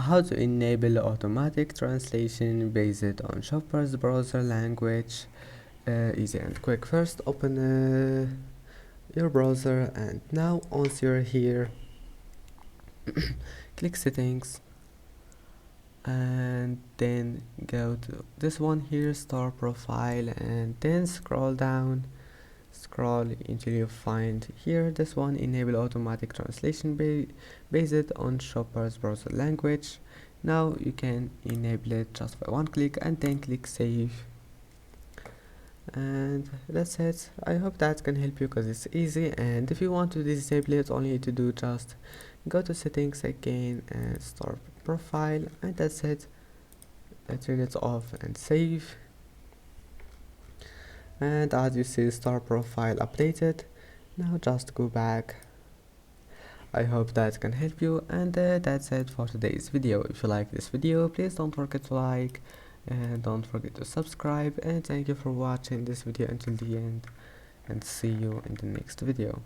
how to enable automatic translation based on shopper's browser language. Easy and quick. First open your browser, and now once you're here, click settings, and then go to this one here, store profile, and then scroll down, scroll until you find here this one, enable automatic translation based on shopper's browser language. Now you can enable it just by one click, and then click save, and that's it. I hope that can help you because it's easy. And if you want to disable it, all you need to do just go to settings again and store profile, and that's it. Turn it off and save, and as you see, store profile updated. Now just go back. I hope that can help you, and that's it for today's video. If you like this video, please don't forget to like and don't forget to subscribe, and thank you for watching this video until the end, and see you in the next video.